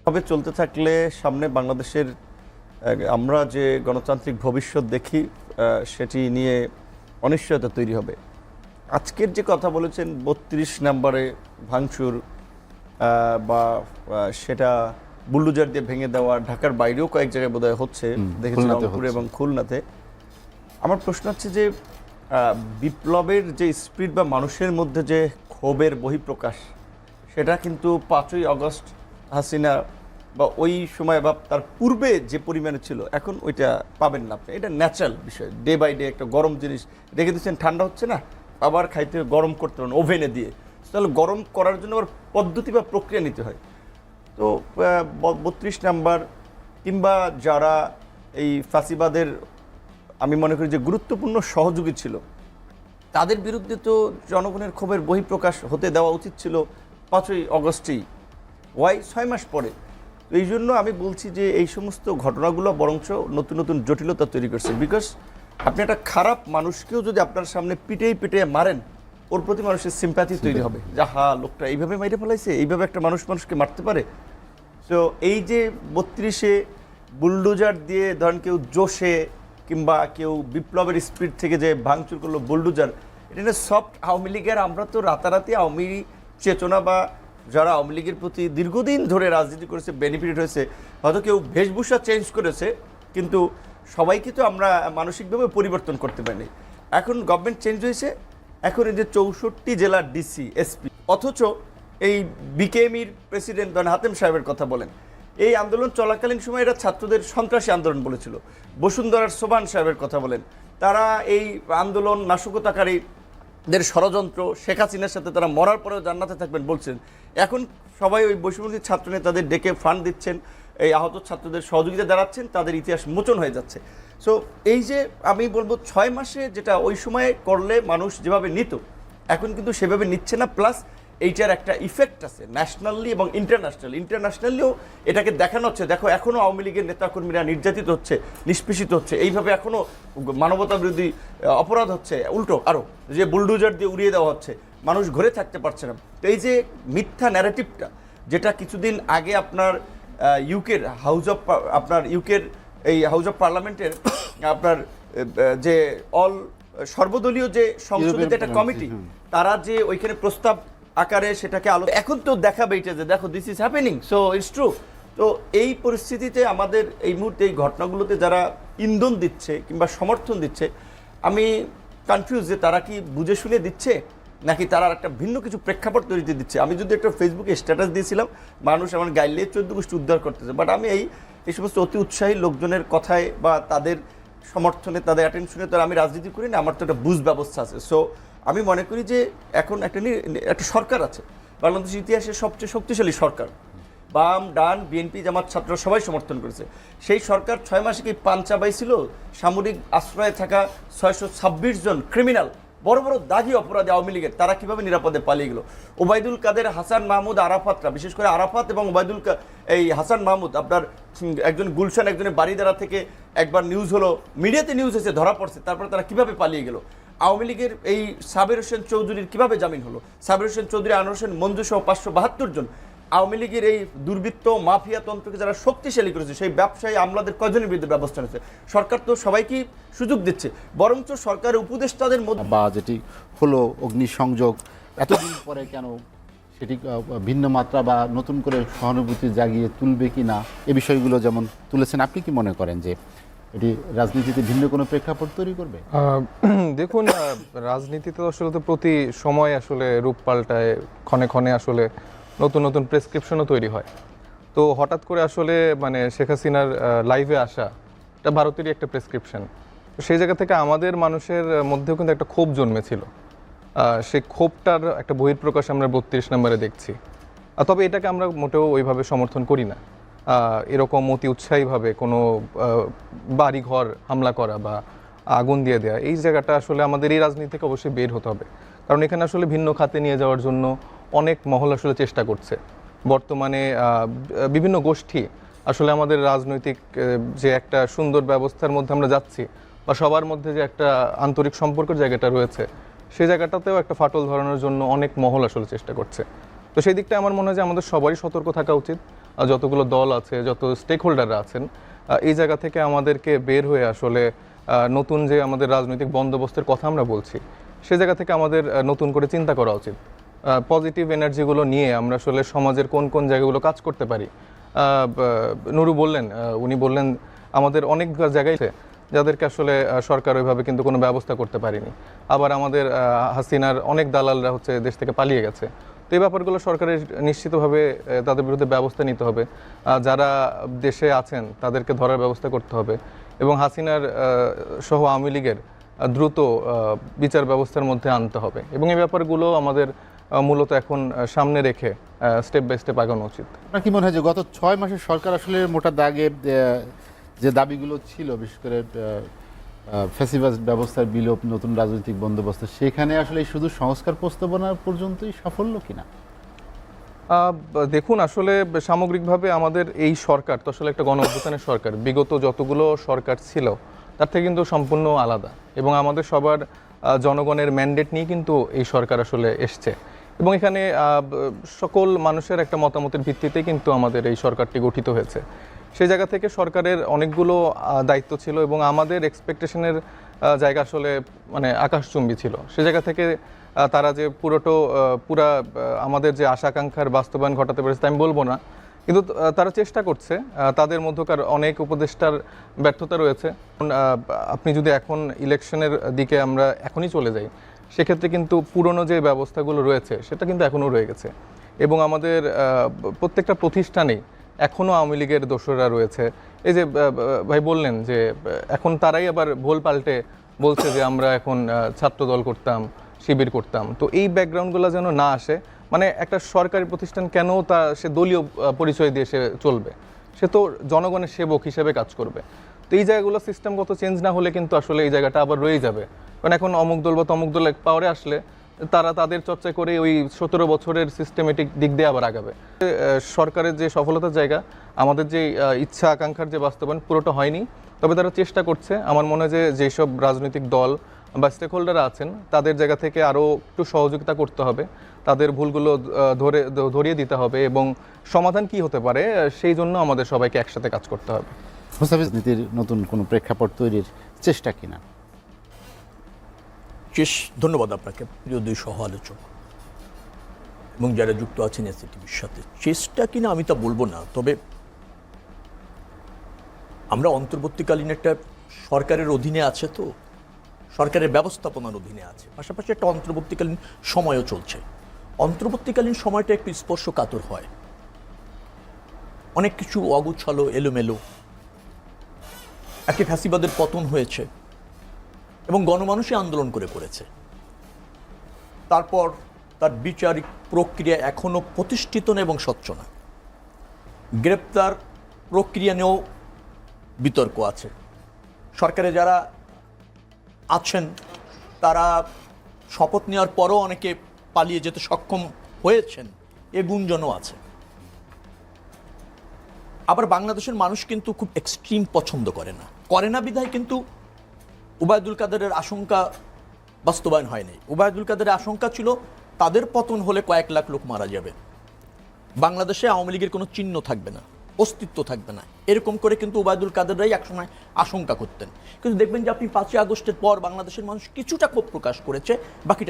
তবে চলতে থাকলে সামনে বাংলাদেশের আমরা যে গণতান্ত্রিক ভবিষ্যৎ দেখি সেটি নিয়ে অনিশ্চয়তা তৈরি হবে। আজকের যে কথা বলেছেন ৩২ নম্বরে ভাঙচুর বা সেটা বুলডোজার দিয়ে ভেঙে দেওয়া, ঢাকার বাইরেও কয়েক জায়গায় বোধহয় হচ্ছে, দেখেছি রংপুর এবং খুলনাতে। আমার প্রশ্ন হচ্ছে যে বিপ্লবের যে স্পিরিট বা মানুষের মধ্যে যে ক্ষোভের বহিঃপ্রকাশ, সেটা কিন্তু ৫ই আগস্ট হাসিনা বা ওই সময় বা তার পূর্বে যে পরিমাণে ছিল এখন ওইটা পাবেন না আপনি। এটা ন্যাচারাল বিষয়। ডে বাই ডে একটা গরম জিনিস রেখে দিচ্ছেন, ঠান্ডা হচ্ছে না, আবার খাইতে গরম করতে পারেন ওভেনে দিয়ে, তাহলে গরম করার জন্য আবার পদ্ধতি বা প্রক্রিয়া নিতে হয়। তো ৩২ নাম্বার কিংবা যারা এই ফাঁসিবাদের আমি মনে করি যে গুরুত্বপূর্ণ সহযোগী ছিল, তাদের বিরুদ্ধে তো জনগণের ক্ষোভের বহিঃপ্রকাশ হতে দেওয়া উচিত ছিল ৫ই আগস্টেই, ৬ মাস পরে। তো এই জন্য আমি বলছি যে এই সমস্ত ঘটনাগুলো বরঞ্চ নতুন নতুন জটিলতা তৈরি করছে। বিকজ আপনি একটা খারাপ মানুষকেও যদি আপনার সামনে পিটিয়ে মারেন, ওর প্রতি মানুষের সিম্প্যাথি তৈরি হবে, যা হা লোকটা এইভাবে মাইরে ফেলাইছে, এইভাবে একটা মানুষকে মারতে পারে। তো এই যে ৩২-এ বুলডোজার দিয়ে ধরেন কেউ জোশে কিংবা কেউ বিপ্লবের স্পিড থেকে যে ভাঙচুর করলো বুলডোজার, এটা সফট আওয়ামী লীগের। আমরা তো রাতারাতি আওয়ামী চেতনা বা যারা আওয়ামী লীগের প্রতি দীর্ঘদিন ধরে রাজনীতি করেছে, বেনিফিট হয়েছে, হয়তো কেউ বেশভূষা চেঞ্জ করেছে, কিন্তু সবাইকে তো আমরা মানসিকভাবে পরিবর্তন করতে পারিনি। এখন গভর্নমেন্ট চেঞ্জ হয়েছে, এখন এই যে ৬৪ জেলার ডিসি, এসপি, অথচ এই বিকেএমইর প্রেসিডেন্ট হাতেম সাহেবের কথা বলেন, এই আন্দোলন চলাকালীন সময় এরা ছাত্রদের সন্ত্রাসী আন্দোলন বলেছিল। বসুন্ধরার সোবান সাহেবের কথা বলেন, তারা এই আন্দোলন নাশকতাকারীদের ষড়যন্ত্র, শেখ হাসিনার সাথে তারা মরার পরেও জান্নাতে থাকবেন বলছেন। এখন সবাই ওই বৈষম্যবিরোধী ছাত্র নেতাদের ডেকে ফান্ড দিচ্ছেন, এই আহত ছাত্রদের সহযোগিতা দাঁড়াচ্ছেন, তাদের ইতিহাস মোচন হয়ে যাচ্ছে। সো এই যে আমি বলবো ৬ মাসে যেটা ওই সময় করলে মানুষ যেভাবে নিত, এখন কিন্তু সেভাবে নিচ্ছে না। প্লাস এইটার একটা ইফেক্ট আছে ন্যাশনালি এবং ইন্টারন্যাশনালিও এটাকে দেখানো হচ্ছে, দেখো এখনও আওয়ামী লীগের নেতাকর্মীরা নির্যাতিত হচ্ছে, নিষ্পেষিত হচ্ছে, এইভাবে এখনও মানবতা বিরোধী অপরাধ হচ্ছে, উল্টো আরও যে বুলডোজার দিয়ে উড়িয়ে দেওয়া হচ্ছে, মানুষ ঘরে থাকতে পারছে না। তো এই যে মিথ্যা ন্যারেটিভটা, যেটা কিছুদিন আগে আপনার ইউকের এই হাউস অফ পার্লামেন্টের আপনার যে সর্বদলীয় যে সংসদের একটা কমিটি, তারা যে ওইখানে প্রস্তাব আকারে সেটাকে এখন তো দেখাবে এটা যে দেখো this is happening, so it's true. তো এই পরিস্থিতিতে আমাদের এই মুহূর্তে এই ঘটনাগুলোতে যারা ইন্ধন দিচ্ছে কিংবা সমর্থন দিচ্ছে, আমি কনফিউজ যে তারা কি বুঝে শুনে দিচ্ছে নাকি তারা একটা ভিন্ন কিছু প্রেক্ষাপট তৈরিতে দিচ্ছে। আমি যদি একটা ফেসবুকে স্ট্যাটাস দিয়েছিলাম, মানুষ আমার গাইলে 14 গোষ্ঠী উদ্ধার করতেছে, বাট আমি এই সমস্ত অতি উৎসাহী লোকজনের কথায় বা তাদের সমর্থনে, তাদের অ্যাটেনশনে তো আমি রাজনীতি করি না, আমার তো একটা বুঝ ব্যবস্থা আছে। সো আমি মনে করি যে এখন একটা সরকার আছে, বাংলাদেশ ইতিহাসের সবচেয়ে শক্তিশালী সরকার, বাম ডান বিএনপি জামাত ছাত্র সবাই সমর্থন করেছে। সেই সরকার 6 মাসে কি পান চাবাইছিল? সামরিক আশ্রয়ে থাকা 626 জন ক্রিমিনাল, বড় বড় দাগি অপরাধী আওয়ামী লীগের, তারা কিভাবে নিরাপদে পালিয়ে গেল? ওবায়দুল কাদের, হাসান মাহমুদ, আরাফাতরা, বিশেষ করে আরাফাত এবং হাসান মাহমুদ, আপনার একজন গুলশান, একজনের বাড়িদারা থেকে একবার নিউজ হলো, মিডিয়াতে নিউজ হয়েছে, ধরা পড়ছে, তারপরে তারা কিভাবে পালিয়ে গেল? আওয়ামী লীগের এই সাবির হোসেন চৌধুরীর কিভাবে জামিন হলো? সাবির হোসেন চৌধুরী, আনোয়ার হোসেন মঞ্জু সহ 572 জন আওয়ামী লীগের এই দুর্বৃত্ত মাফিয়া তন্ত্রকে যারা শক্তিশালী করেছে, সেই ব্যবসায়ী আমলাদের কয়জনের বিরুদ্ধে ব্যবস্থা নিয়েছে? সরকার তো সবাইকে সুযোগ দিচ্ছে, বরঞ্চ সরকারের উপদেষ্টাদের মধ্যে বা যেটি হলো অগ্নিসংযোগ, এতদিন পরে কেন সেটি ভিন্ন মাত্রা বা নতুন করে সহানুভূতি জাগিয়ে তুলবে কি না, এ বিষয়গুলো যেমন তুলেছেন, আপনি কি মনে করেন যে এটি রাজনীতিতে ভিন্ন কোনো প্রেক্ষাপট তৈরি করবে? দেখুন, রাজনীতিতে আসলে তো প্রতি সময় আসলে রূপ পাল্টায়, ক্ষণে ক্ষণে আসলে নতুন নতুন প্রেসক্রিপশনও তৈরি হয়। তো হঠাৎ করে আসলে মানে শেখ হাসিনার লাইভে আসা, এটা ভারতেরই একটা প্রেসক্রিপশন। তো সেই জায়গা থেকে আমাদের মানুষের মধ্যেও কিন্তু একটা ক্ষোভ জন্মেছিল। সেই ক্ষোভটার একটা বহিঃপ্রকাশ আমরা ৩২ নম্বরে দেখছি। তবে এটাকে আমরা মোটেও ওইভাবে সমর্থন করি না। এরকম অতি উৎসাহীভাবে কোনো বাড়িঘর হামলা করা বা আগুন দিয়ে দেওয়া, এই জায়গাটা আসলে আমাদের এই রাজনীতি থেকে অবশ্যই বের হতে হবে। কারণ এখানে আসলে ভিন্ন খাতে নিয়ে যাওয়ার জন্য অনেক মহল আসলে চেষ্টা করছে। বর্তমানে বিভিন্ন গোষ্ঠী আসলে আমাদের রাজনৈতিক যে একটা সুন্দর ব্যবস্থার মধ্যে আমরা যাচ্ছি, বা সবার মধ্যে যে একটা আন্তরিক সম্পর্কের জায়গাটা রয়েছে, সেই জায়গাটাতেও একটা ফাটল ধরানোর জন্য অনেক মহল আসলে চেষ্টা করছে। তো সেই দিকটা আমার মনে হয় যে আমাদের সবারই সতর্ক থাকা উচিত। যতগুলো দল আছে, যত স্টেক হোল্ডাররা আছেন, এই জায়গা থেকে আমাদেরকে বের হয়ে আসলে নতুন যে আমাদের রাজনৈতিক বন্দোবস্তের কথা আমরা বলছি, সে জায়গা থেকে আমাদের নতুন করে চিন্তা করা উচিত। পজিটিভ এনার্জিগুলো নিয়ে আমরা আসলে সমাজের কোন কোন জায়গাগুলো কাজ করতে পারি। নুরু বললেন, উনি বললেন আমাদের অনেক জায়গায় আছে যাদেরকে আসলে সরকার ওইভাবে কিন্তু কোনো ব্যবস্থা করতে পারেনি। আবার আমাদের হাসিনার অনেক দালালরা হচ্ছে দেশ থেকে পালিয়ে গেছে। তো এই ব্যাপারগুলো সরকারের নিশ্চিতভাবে তাদের বিরুদ্ধে ব্যবস্থা নিতে হবে। যারা দেশে আছেন তাদেরকে ধরার ব্যবস্থা করতে হবে এবং হাসিনার সহ আওয়ামী লীগের দ্রুত বিচার ব্যবস্থার মধ্যে আনতে হবে এবং এই ব্যাপারগুলো আমাদের মূলত এখন সামনে রেখে স্টেপ বাই স্টেপ আগানো উচিত। আপনার কি মনে হয় যে গত 6 মাসের সরকার আসলে মোটা দাগে যে দাবিগুলো ছিল, বিশেষ করে ফ্যাসিবাদ ব্যবস্থার বিলোপ, নতুন রাজনৈতিক বন্দোবস্ত, সেখানে আসলে শুধু সংস্কার প্রস্তাবনা পর্যন্তই সাফল্য কিনা? দেখুন, আসলে সামগ্রিকভাবে আমাদের এই সরকার তো আসলে একটা গণ অভ্যুত্থানের সরকার। বিগত যতগুলো সরকার ছিল তার থেকে কিন্তু সম্পূর্ণ আলাদা এবং আমাদের সবার জনগণের ম্যান্ডেট নিয়ে কিন্তু এই সরকার আসলে এসছে এবং এখানে সকল মানুষের একটা মতামতের ভিত্তিতে কিন্তু আমাদের এই সরকারটি গঠিত হয়েছে। সেই জায়গা থেকে সরকারের অনেকগুলো দায়িত্ব ছিল এবং আমাদের এক্সপেকটেশনের জায়গা আসলে মানে আকাশচুম্বী ছিল। সে জায়গা থেকে তারা যে পুরা আমাদের যে আশা আকাঙ্ক্ষার বাস্তবায়ন ঘটাতে পেরেছে তা আমি বলবো না, কিন্তু তারা চেষ্টা করছে। তাদের মধ্যকার অনেক উপদেষ্টার ব্যর্থতা রয়েছে। আপনি যদি এখন ইলেকশনের দিকে আমরা এখনই চলে যাই, সেক্ষেত্রে কিন্তু পুরনো যে ব্যবস্থাগুলো রয়েছে সেটা কিন্তু এখনও রয়ে গেছে এবং আমাদের প্রত্যেকটা প্রতিষ্ঠানেই এখনও আওয়ামী লীগের দোসররা রয়েছে। এই যে ভাই বললেন যে এখন তারাই আবার ভোল পাল্টে বলছে যে আমরা এখন ছাত্রদল করতাম, শিবির করতাম। তো এই ব্যাকগ্রাউন্ডগুলো যেন না আসে। মানে একটা সরকারি প্রতিষ্ঠান কেন সে দলীয় পরিচয় দিয়ে সে চলবে? সে তো জনগণের সেবক হিসেবে কাজ করবে। তো এই জায়গাগুলো সিস্টেমগত চেঞ্জ না হলে কিন্তু আসলে এই জায়গাটা আবার রয়ে যাবে। কারণ এখন অমুক দল বা তমুক দল পাওয়ারে আসলে তারা তাদের চর্চা করে ওই 17 বছরের সিস্টেমেটিক দিক দিয়ে আবার আগাবে। সরকারের যে সফলতার জায়গা, আমাদের যে ইচ্ছা আকাঙ্ক্ষার যে বাস্তবায়ন পুরোটা হয়নি, তবে তারা চেষ্টা করছে। আমার মনে হয় যে যেসব রাজনৈতিক দল বা স্টেক হোল্ডাররা আছেন তাদের জায়গা থেকে আরও একটু সহযোগিতা করতে হবে, তাদের ভুলগুলো ধরিয়ে দিতে হবে এবং সমাধান কি হতে পারে সেই জন্য আমাদের সবাইকে একসাথে কাজ করতে হবে। মুস্তাফিজ, নীতির নতুন কোনো প্রেক্ষাপট তৈরির চেষ্টা কিনা? ধন্যবাদ আপনাকে, প্রিয় দুই সহ আলোচক এবং যারা যুক্ত আছেন এসিটিভির সাথে। চেষ্টা কিনা আমি তা বলবো না, তবে আমরা অন্তর্বর্তীকালীন একটা সরকারের অধীনে আছে, তো সরকারের ব্যবস্থাপনার অধীনে আছে, পাশাপাশি একটা অন্তর্বর্তীকালীন সময়ও চলছে। অন্তর্বর্তীকালীন সময়টা একটু স্পর্শকাতর হয়, অনেক কিছু অগুছালো, এলোমেলো। একে ফ্যাসিবাদের পতন হয়েছে এবং গণমানুষই আন্দোলন করেছে। তারপর তার বিচারিক প্রক্রিয়া এখনো প্রতিষ্ঠিত না এবং স্বচ্ছ না। গ্রেপ্তার প্রক্রিয়া নিয়েও বিতর্ক আছে। সরকারে যারা আছেন তারা শপথ নেওয়ার পরও অনেকে পালিয়ে যেতে সক্ষম হয়েছেন, এ গুঞ্জনও আছে। আবার বাংলাদেশের মানুষ কিন্তু খুব এক্সট্রিম পছন্দ করে না বিধায় কিন্তু ওবায়দুল কাদেরের আশঙ্কা বাস্তবায়ন হয়নি। ওবায়দুল কাদেরের আশঙ্কা ছিল তাদের পতন হলে কয়েক লাখ লোক মারা যাবে, বাংলাদেশে আওয়ামী লীগের কোনো চিহ্ন থাকবে না, অস্তিত্ব থাকবে না, এরকম করে কিন্তু ওবায়দুল কাদেররাই একসময় আশঙ্কা করতেন। কিন্তু দেখবেন যে আপনি 5ই আগস্টের পর বাংলাদেশের মানুষ কিছুটা ক্ষোভ প্রকাশ করেছে, বাকিটা